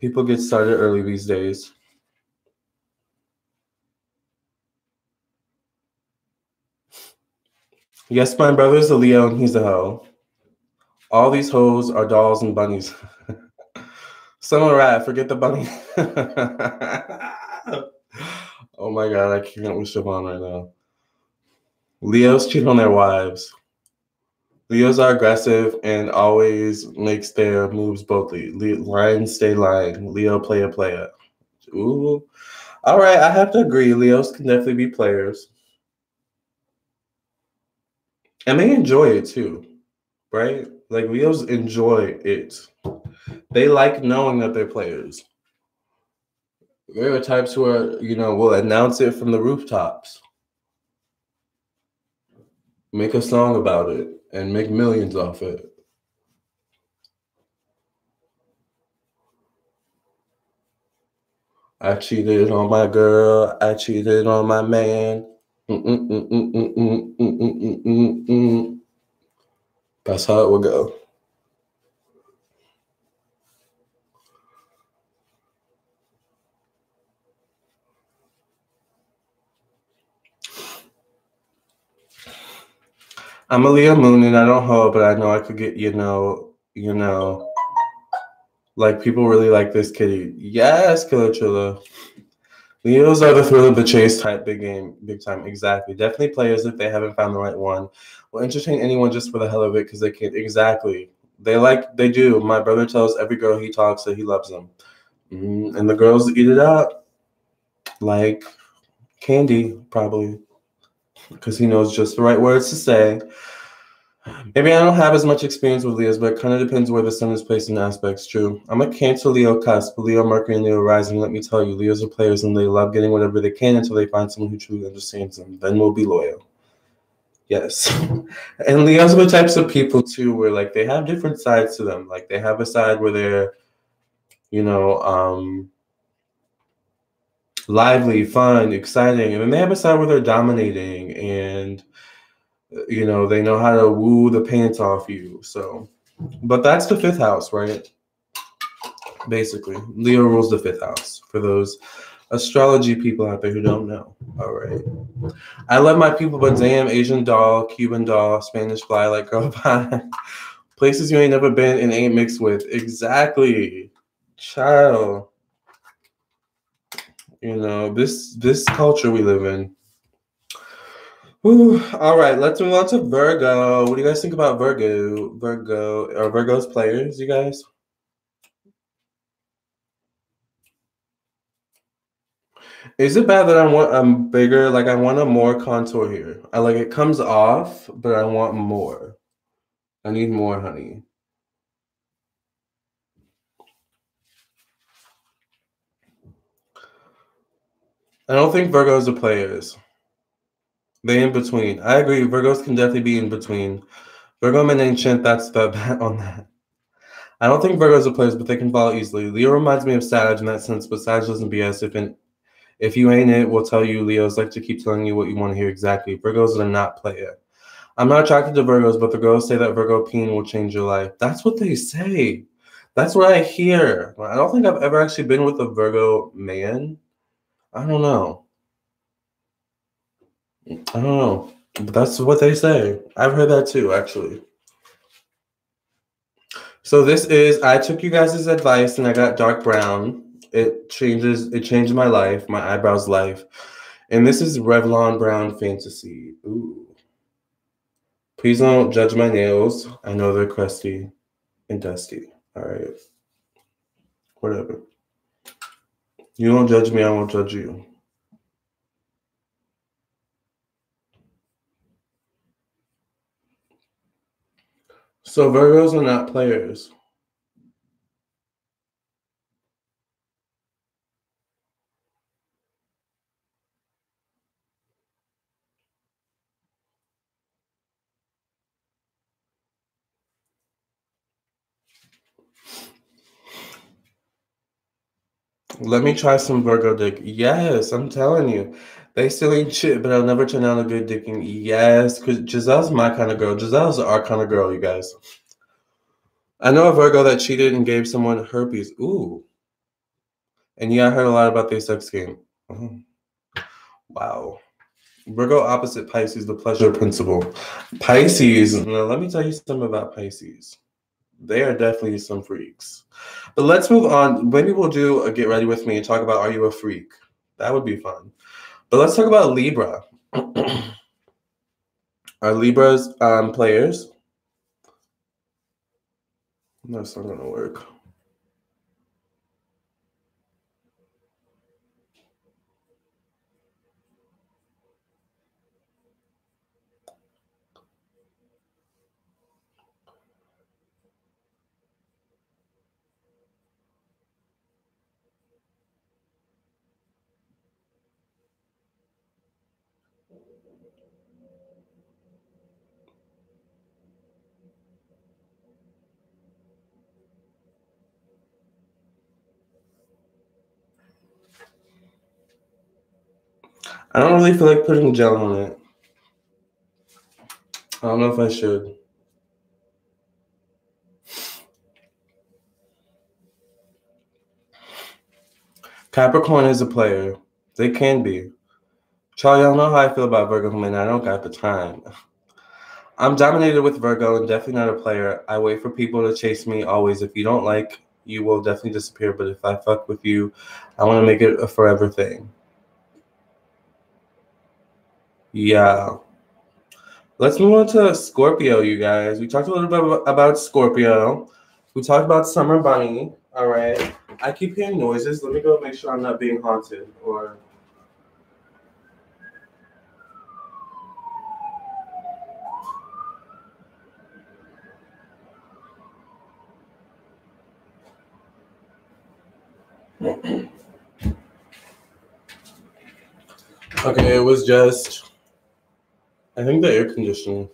people get started early these days. Yes, my brother's a Leo and he's a hoe. All these hoes are dolls and bunnies. Summer rat, forget the bunny. Oh my god, I can't with Siobhan right now. Leos cheat on their wives. Leos are aggressive and always makes their moves boldly. Lion stay lying. Leo player. Ooh. All right, I have to agree. Leos can definitely be players. And they enjoy it too, right? Like Leos enjoy it. They like knowing that they're players. They're the types who are, will announce it from the rooftops. Make a song about it and make millions off it. I cheated on my girl. I cheated on my man. That's how it would go. I'm a Leo moon and I don't hold, but I know I could get, like people really like this kitty. Yes, Killer Chilla. Leos are the thrill of the chase type, big time. Exactly. Definitely players if they haven't found the right one. Will entertain anyone just for the hell of it because they can't. Exactly. They do. My brother tells every girl he talks that he loves them. And the girls eat it up like candy, probably, because he knows just the right words to say. Maybe I don't have as much experience with Leos, but it kind of depends where the sun is placed in aspects. True. I'm a Cancer Leo cusp, Leo Mercury and Leo rising. Let me tell you, Leos are players and they love getting whatever they can until they find someone who truly understands them. Then we'll be loyal. Yes. And Leos are the types of people too where like they have different sides to them. Like they have a side where they're, lively, fun, exciting, and then they have a side where they're dominating and they know how to woo the pants off you. So, but that's the fifth house, right? Basically, Leo rules the fifth house for those astrology people out there who don't know. All right. I love my people, but damn, Asian doll, Cuban doll, Spanish fly like girl pie. Places you ain't never been and ain't mixed with. Exactly. Child. This culture we live in. Ooh, all right, let's move on to Virgo. What do you guys think about Virgo? Are Virgo's players, you guys? Is it bad that I'm bigger? Like I want a more contour here. I like it comes off, but I want more. I need more, honey. I don't think Virgos are players. They in between. I agree. Virgos can definitely be in between. Virgo men ancient, that's the bet on that. I don't think Virgos are players, but they can follow easily. Leo reminds me of Sag in that sense, but Sag doesn't BS. If you ain't it, we'll tell you. Leos like to keep telling you what you want to hear exactly. Virgos are not player. I'm not attracted to Virgos, but the girls say that Virgo peen will change your life. That's what they say. That's what I hear. I don't think I've ever actually been with a Virgo man. I don't know. But that's what they say. I've heard that too, actually. So I took you guys' advice and I got dark brown. It changed my life, my eyebrows life. And this is Revlon Brown Fantasy. Ooh. Please don't judge my nails. I know they're crusty and dusty. All right. Whatever. You don't judge me, I won't judge you. So Virgos are not players. Let me try some Virgo dick. Yes, I'm telling you. They still ain't shit, but I'll never turn down a good dicking. Yes, because Giselle's my kind of girl. Giselle's our kind of girl, you guys. I know a Virgo that cheated and gave someone herpes. Ooh. And yeah, I heard a lot about their sex game. Oh. Wow. Virgo opposite Pisces, the pleasure principle. Pisces, now let me tell you something about Pisces. They are definitely some freaks. But let's move on. Maybe we'll do a get ready with me and talk about are you a freak? That would be fun. But let's talk about Libra. Are Libras players? That's not gonna work. I don't really feel like putting gel on it. I don't know if I should. Capricorn is a player. They can be. Y'all know how I feel about Virgo men. I don't got the time. I'm dominated with Virgo and definitely not a player. I wait for people to chase me always. If you don't like, you will definitely disappear. But if I fuck with you, I want to make it a forever thing. Yeah. Let's move on to Scorpio, you guys. We talked a little bit about Scorpio. We talked about Summer Bunni. All right. I keep hearing noises. Let me go make sure I'm not being haunted or... Okay, it was just, I think, the air conditioning.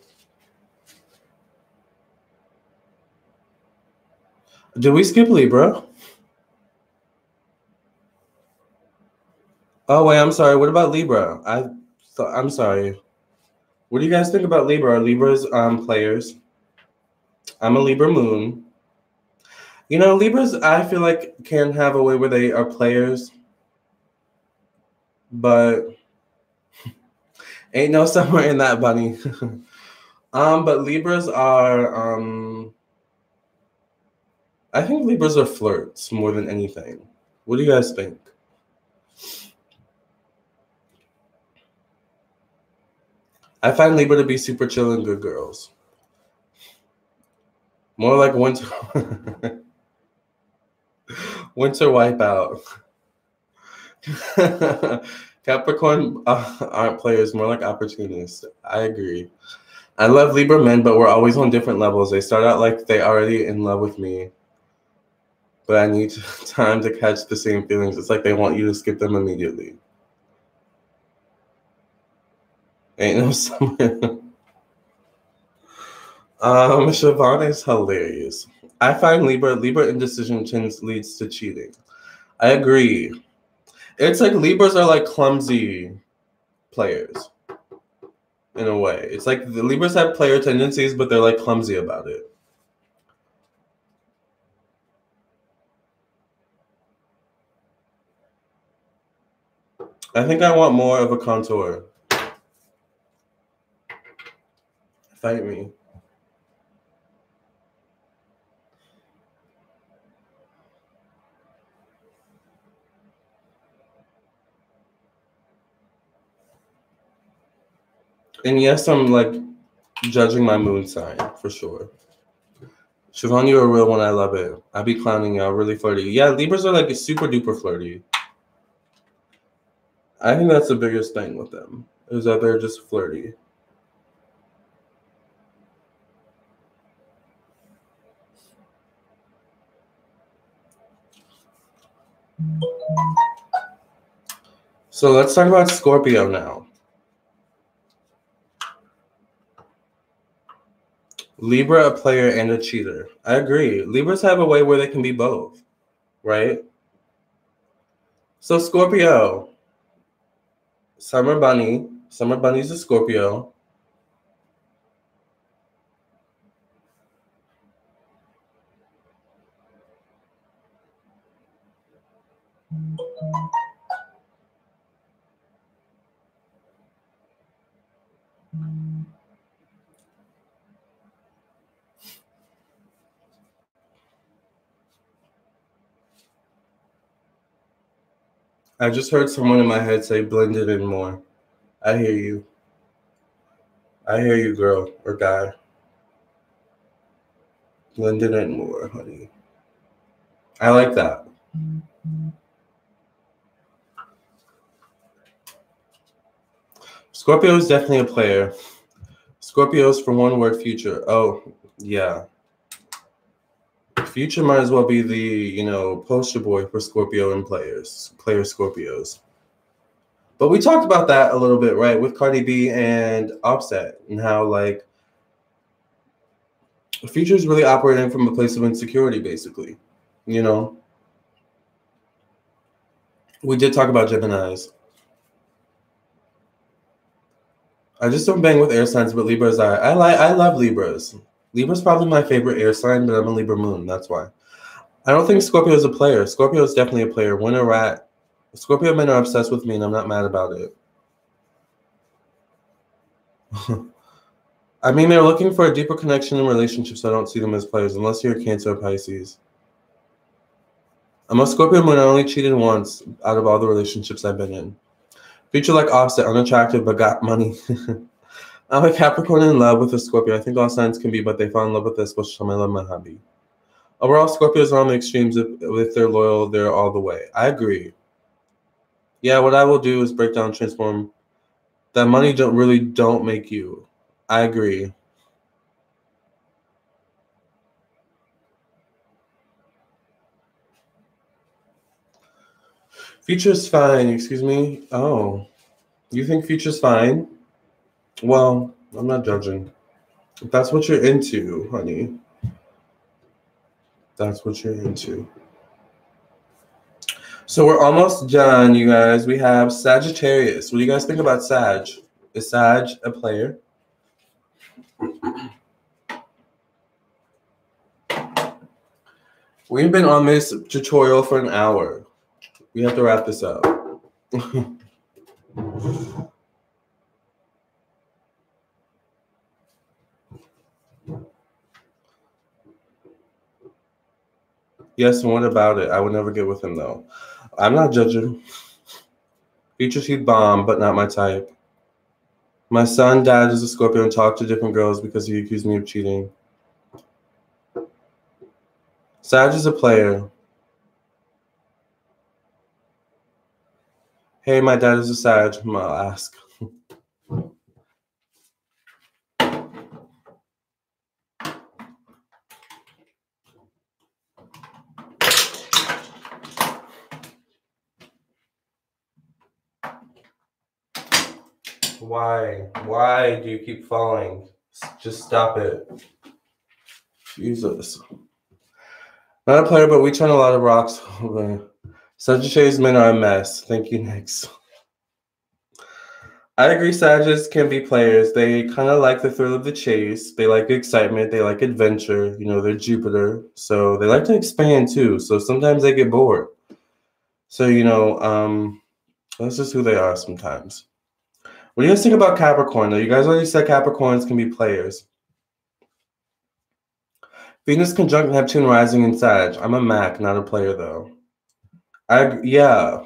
Did we skip Libra? Oh, wait, I'm sorry. What about Libra? I'm sorry. What do you guys think about Libra? Are Libras players? I'm a Libra moon. You know, Libras, I feel like, can have a way where they are players, but ain't no summer in that bunny. But Libras are, I think Libras are flirts more than anything. What do you guys think? I find Libra to be super chill and good girls. More like winter wipeout. Capricorn aren't players, more like opportunists. I agree. I love Libra men, but we're always on different levels. They start out like they already in love with me, but I need time to catch the same feelings. It's like they want you to skip them immediately. Ain't no summer. Siobhan is hilarious. I find Libra indecision leads to cheating. I agree. It's like Libras are like clumsy players in a way. It's like the Libras have player tendencies, but they're like clumsy about it. I think I want more of a contour. Fight me. And yes, I'm like judging my moon sign for sure. Siobhan, you're a real one. I love it. I be clowning y'all, really flirty. Yeah, Libras are like super duper flirty. I think that's the biggest thing with them, is that they're just flirty. So let's talk about Scorpio now. Libra, a player and a cheater. I agree. Libras have a way where they can be both, right? So Scorpio, Summer Bunni. Summer Bunni's a Scorpio. I just heard someone in my head say blend it in more. I hear you. I hear you, girl or guy. Blend it in more, honey. I like that. Scorpio is definitely a player. Scorpio's for one word future. Oh, yeah. Future might as well be the, poster boy for Scorpio and player Scorpios. But we talked about that a little bit, right, with Cardi B and Offset, and how, like, Future is really operating from a place of insecurity, basically. We did talk about Geminis. I just don't bang with air signs, but Libras are. I love Libras. Libra's probably my favorite air sign, but I'm a Libra moon. That's why. I don't think Scorpio is a player. Scorpio is definitely a player. When a rat. Scorpio men are obsessed with me, and I'm not mad about it. I mean, they're looking for a deeper connection in relationships. So I don't see them as players unless you're a Cancer or Pisces. I'm a Scorpio moon. I only cheated once out of all the relationships I've been in. Future like Offset, unattractive but got money. I'm a Capricorn in love with a Scorpio. I think all signs can be, but they fall in love with this, which I love my hobby. Overall, Scorpios are on the extremes. If they're loyal, they're all the way. I agree. Yeah, what I will do is break down, transform. That money don't make you. I agree. Future's fine, excuse me. Oh, you think future's fine? Well, I'm not judging. If that's what you're into, honey, that's what you're into. So we're almost done, you guys. We have Sagittarius. What do you guys think about Sag? Is Sag a player? We've been on this tutorial for an hour. We have to wrap this up. Yes, and what about it? I would never get with him, though. I'm not judging. Future he'd bomb, but not my type. My son, dad is a Scorpio and talked to different girls because he accused me of cheating. Sag is a player. Hey, my dad is a Sag. I'll ask. Why? Why do you keep falling? Just stop it. Jesus. Not a player, but we turn a lot of rocks over. Sagittarius men are a mess. Thank you, next. I agree, Sagittarius can be players. They kind of like the thrill of the chase. They like excitement. They like adventure. You know, they're Jupiter. So they like to expand too. So sometimes they get bored. So, you know, that's just who they are sometimes. What do you guys think about Capricorn, though? You guys already said Capricorns can be players. Venus conjunct Neptune rising in Sag. I'm a Mac, not a player, though. Yeah.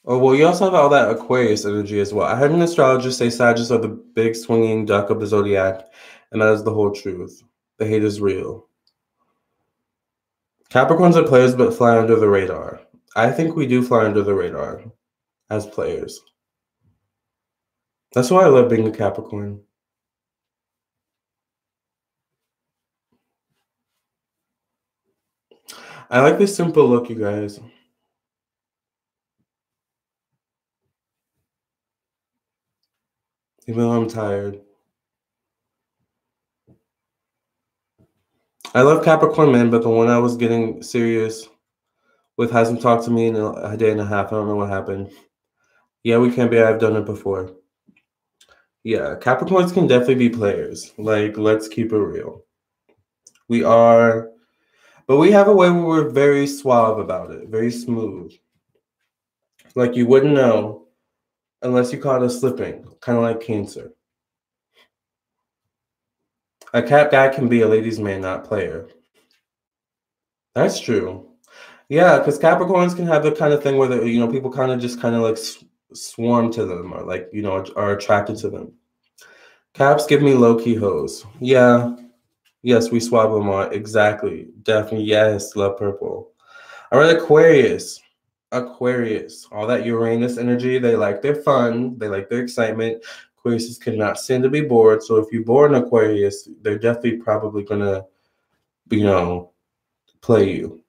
Oh, well, you also have all that Aquarius energy as well. I heard an astrologer say Sagittarius are the big swinging duck of the Zodiac, and that is the whole truth. The hate is real. Capricorns are players but fly under the radar. I think we do fly under the radar as players. That's why I love being a Capricorn. I like this simple look, you guys. Even though I'm tired. I love Capricorn men, but the one I was getting serious with hasn't talked to me in a day and a half. I don't know what happened. Yeah, we can be. I've done it before. Yeah, Capricorns can definitely be players. Like, let's keep it real. We are, but we have a way where we're very suave about it, very smooth. Like you wouldn't know unless you caught us slipping, kind of like Cancer. A Cap guy can be a ladies' man, not player. That's true. Yeah, because Capricorns can have the kind of thing where people kind of just kind of like swarm to them or like are attracted to them. Caps give me low-key hoes. Yeah. Yes, we swab them on. Exactly. Definitely. Yes, love purple. All right, Aquarius. Aquarius. All that Uranus energy. They like their fun. They like their excitement. Aquarius cannot stand to be bored. So if you're born in Aquarius, they're definitely probably going to, play you.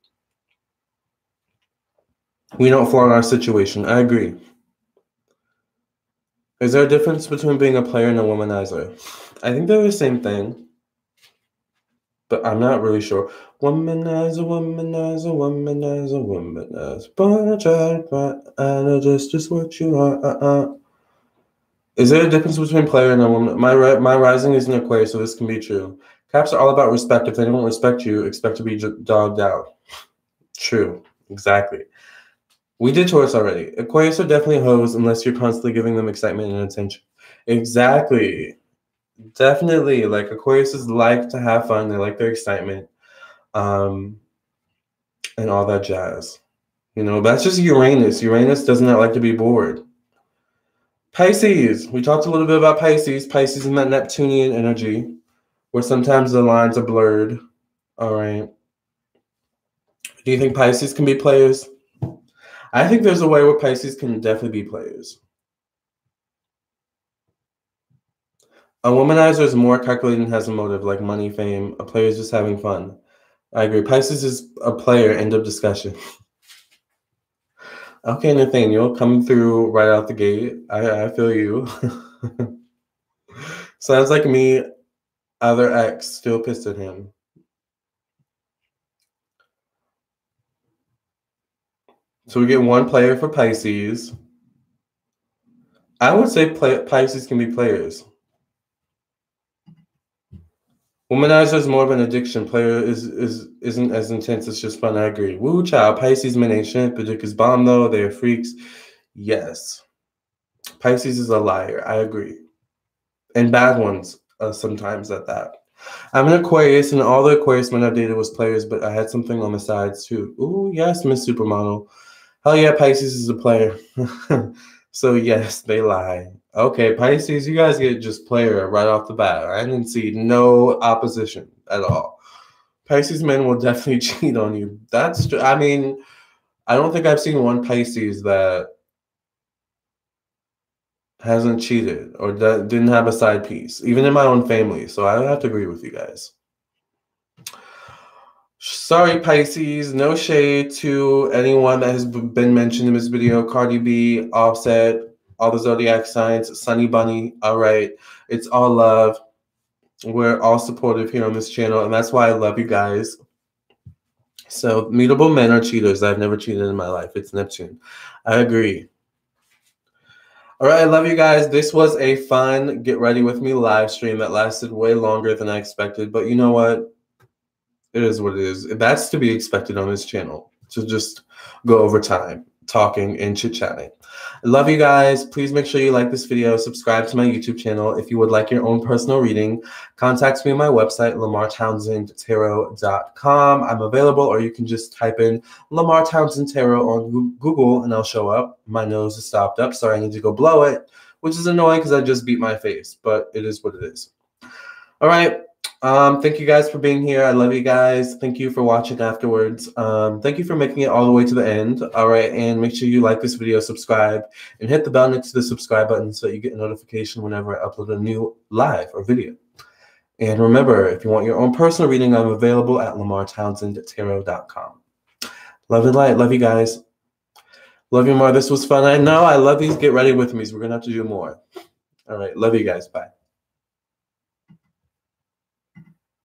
We don't flaunt our situation. I agree. Is there a difference between being a player and a womanizer? I think they're the same thing. But I'm not really sure. Womanizer, womanizer, womanizer, womanizer. But I tried, but I know just what you are. Is there a difference between player and a woman? My rising is in Aquarius, so this can be true. Caps are all about respect. If they don't respect you, expect to be dogged out. True. Exactly. We did Taurus already. Aquarius are definitely hoes unless you're constantly giving them excitement and attention. Exactly. Definitely. Like Aquariuses like to have fun. They like their excitement. And all that jazz. You know, that's just Uranus. Uranus does not like to be bored. Pisces. We talked a little bit about Pisces. Pisces in that Neptunian energy where sometimes the lines are blurred. All right. Do you think Pisces can be players? I think there's a way where Pisces can definitely be players. A womanizer is more calculated and has a motive, like money, fame. A player is just having fun. I agree. Pisces is a player. End of discussion. Okay, Nathaniel, coming through right out the gate. I feel you. Sounds like me, other ex, still pissed at him. So we get one player for Pisces. I would say Pisces can be players. Womanizer is more of an addiction. Player isn't as intense. It's just fun. I agree. Woo child. Pisces men ain't shit. Pajic is bomb though. They are freaks. Yes. Pisces is a liar. I agree. And bad ones sometimes at that. I'm an Aquarius, and all the Aquarius men I've dated was players, but I had something on the sides too. Ooh, yes, Miss Supermodel. Hell yeah, Pisces is a player. So yes, they lie. Okay, Pisces, you guys get just player right off the bat. I didn't see no opposition at all. Pisces men will definitely cheat on you. That's true. I mean, I don't think I've seen one Pisces that hasn't cheated or that didn't have a side piece, even in my own family. So I have to agree with you guys. Sorry, Pisces, no shade to anyone that has been mentioned in this video. Cardi B, Offset, all the Zodiac signs, Summer Bunni. All right, it's all love. We're all supportive here on this channel, and that's why I love you guys. So, mutable men are cheaters. I've never cheated in my life. It's Neptune. I agree. All right, I love you guys. This was a fun Get Ready With Me live stream that lasted way longer than I expected, but you know what? It is what it is. That's to be expected on this channel, to just go over time, talking and chit-chatting. I love you guys. Please make sure you like this video. Subscribe to my YouTube channel. If you would like your own personal reading, contact me on my website, lamarrtownsendtarot.com. I'm available, or you can just type in Lamarr Townsend Tarot on Google, and I'll show up. My nose is stopped up, so I need to go blow it, which is annoying because I just beat my face, but it is what it is. All right. Thank you guys for being here. I love you guys. Thank you for watching afterwards. Thank you for making it all the way to the end. All right, and make sure you like this video, subscribe, and hit the bell next to the subscribe button so that you get a notification whenever I upload a new live or video. And remember, if you want your own personal reading, I'm available at lamarrtownsendtarot.com. Love and light. Love you guys. Love you more. This was fun. I know. I love these Get Ready With Me's. We're going to have to do more. All right. Love you guys. Bye.